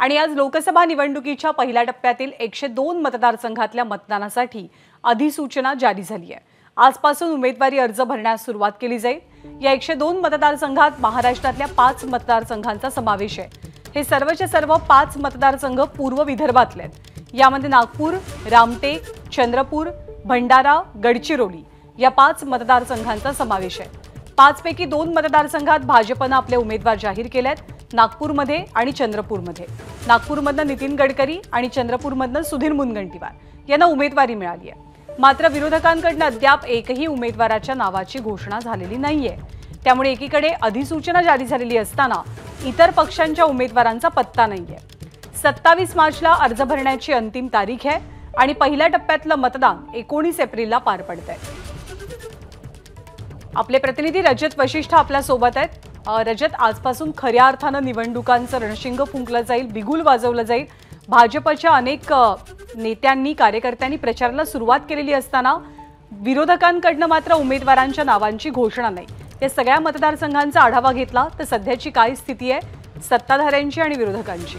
आणि आज लोकसभा निवडणुकीच्या पहिल्या टप्प्यातील 102 मतदारसंघातल्या मतदानासाठी अधिसूचना जारी झाली आहे। आजपासून उमेदवारी अर्ज भरण्यास सुरुवात केली जाईल। या 102 मतदारसंघात महाराष्ट्रातल्या 5 मतदारसंघांचा समावेश आहे। हे सर्वच्या सर्व 5 मतदारसंघ पूर्व विदर्भातले आहेत। यामध्ये नागपूर, रामटेक, चंद्रपूर, भंडारा, गडचिरोली या 5 मतदारसंघांचा समावेश आहे। 5 पैकी 2 मतदारसंघात भाजपने आपले उमेदवार जाहीर केलेत। नागपूरमध्ये आणि चंद्रपूरमध्ये। नागपूरमधून नितीन गडकरी आणि चंद्रपूरमधून सुधीर मुनगंटीवार यांना उमेदवारी मिळाली आहे। मात्र विरोधकांकडून अद्याप एकही उमेदवाराच्या नावाची घोषणा झालेली नाहीये। त्यामुळे एकीकडे अधिसूचना जारी झालेली असताना इतर पक्षांच्या उमेदवारांचा पत्ता नाहीये। 27 मार्चला अर्ज भरण्याची अंतिम तारीख आहे आणि पहिल्या टप्प्यातलं मतदान 19 एप्रिलला पार पडतंय। आपले प्रतिनिधी रजत वशिष्ठ आपल्या सोबत आहेत। रजत, आजपासून खऱ्या अर्थाने निवडणुकांचं रणशिंग फुंकलं जाईल, बिगुल वाजवलं जाईल। भाजपच्या अनेक नेत्यांनी, कार्यकर्त्यांनी प्रचाराला सुरुवात केलेली असताना विरोधकांकडून मात्र उमेदवारांच्या नावांची घोषणा नाही। या सगळ्या मतदारसंघांचा आढावा घेतला तर सध्याची काय स्थिती आहे सत्ताधाऱ्यांची आणि विरोधकांची?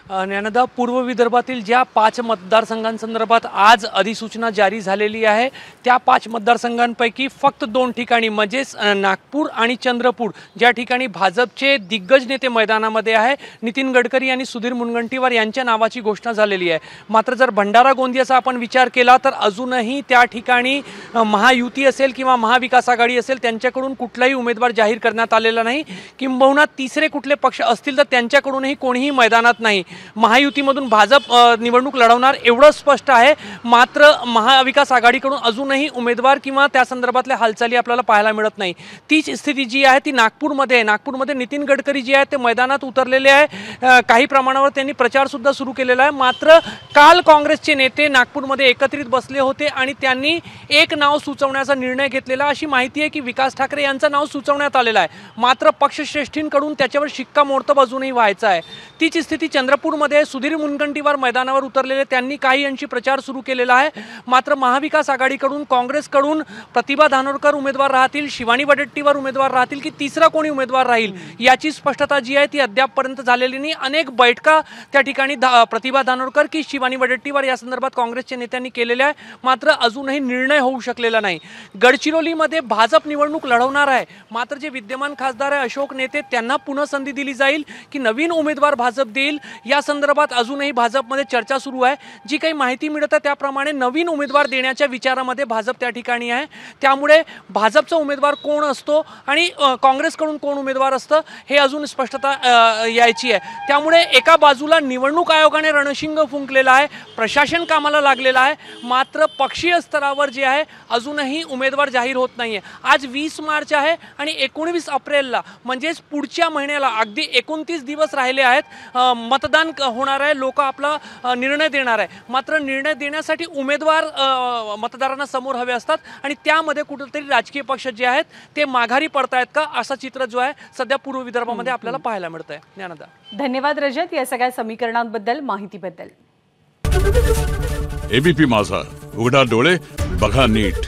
ज्ञानदा, पूर्व विदर्भातील ज्या 5 मतदारसंघांसंदर्भात आज अधिसूचना जारी झालेली आहे त्या 5 मतदारसंघांपैकी फक्त 2 ठिकाणी म्हणजेच नागपूर आणि चंद्रपूर ज्या ठिकाणी भाजपचे दिग्गज नेते मैदानामध्ये आहे, नितीन गडकरी आणि सुधीर मुनगंटीवार यांच्या नावाची घोषणा झालेली आहे। मात्र जर भंडारा गोंदियाचा आपण विचार केला तर अजूनही त्या ठिकाणी महायुती असेल किंवा महाविकास आघाडी असेल त्यांच्याकडून कुठलाही उमेदवार जाहीर करण्यात आलेला नाही। किंबहुना तिसरे कुठले पक्ष असतील तर त्यांच्याकडूनही कोणीही मैदानात नाही। महायुतीमधून भाजप निवडणूक लढवणार एवढं स्पष्ट आहे। मात्र महाविकास आघाडीकडून अजूनही उमेदवार किंवा त्या संदर्भातल्या हालचाली आपल्याला पाहायला मिळत नाही। तीच स्थिती जी आहे ती नागपूरमध्ये आहे। नागपूरमध्ये नितीन गडकरी जे आहेत ते मैदानात उतरलेले आहे। काही प्रमाणावर त्यांनी प्रचार सुद्धा सुरू केलेला आहे। मात्र काल काँग्रेसचे नेते नागपूरमध्ये एकत्रित बसले होते आणि त्यांनी एक नाव सुचवण्याचा निर्णय घेतलेला अशी माहिती आहे की विकास ठाकरे यांचं नाव सुचवण्यात आलेलं आहे। मात्र पक्षश्रेष्ठींकडून त्याच्यावर शिक्कामोर्तब अजूनही व्हायचं आहे। तीच स्थिती चंद्रपूरमध्ये सुधीर मुनगंटीवार मैदानावर उतरलेले, त्यांनी काही अंशी प्रचार सुरू केलेला आहे। मात्र महाविकास आघाडीकडून, काँग्रेसकडून प्रतिभा धानोरकर उमेदवार राहतील, शिवानी वडेट्टीवार उमेदवार राहतील की तिसरा कोणी उमेदवार राहील याची स्पष्टता जी आहे ती अद्यापपर्यंत झालेली नाही। अनेक बैठका त्या ठिकाणी प्रतिभा धानोरकर की शिवानी वडेट्टीवार या संदर्भात काँग्रेसच्या नेत्यांनी केलेल्या आहे। मात्र अजूनही निर्णय होऊ शकलेला नाही। गडचिरोलीमध्ये भाजप निवडणूक लढवणार आहे। मात्र जे विद्यमान खासदार आहे अशोक नेते त्यांना पुन्हा संधी दिली जाईल की नवीन उमेदवार भाजप देईल या संदर्भात अजूनही भाजपमध्ये चर्चा सुरू आहे। जी काही माहिती मिळत आहे त्याप्रमाणे नवीन उमेदवार देण्याच्या विचारामध्ये भाजप त्या ठिकाणी आहे। त्यामुळे भाजपचा उमेदवार कोण असतो आणि काँग्रेसकडून कोण उमेदवार असतं हे अजून स्पष्टता यायची आहे। त्यामुळे एका बाजूला निवडणूक आयोगाने रणशिंग फुंकलेला आहे, प्रशासन कामाला लागलेलं आहे। मात्र पक्षीय स्तरावर जे आहे अजूनही उमेदवार जाहीर होत नाहीये। आज 20 मार्च आहे आणि 19 एप्रिलला म्हणजेच पुढच्या महिन्याला अगदी 29 दिवस राहिले आहेत मतदान होणार आहे। लोक आपला निर्णय देणार आहे। मात्र निर्णय देण्यासाठी उमेदवार मतदारांना समोर हवे असतात आणि त्यामध्ये कुठेतरी राजकीय पक्ष जे आहेत ते माघारी पडतायत का असं चित्र जो आहे सध्या पूर्व विदर्भामध्ये आपल्याला पाहायला मिळत आहे। ज्ञानदा, धन्यवाद रजत या सगळ्या समीकरणांबद्दल, माहितीबद्दल। एबीपी माझा, उघडा डोळे बघा नीट।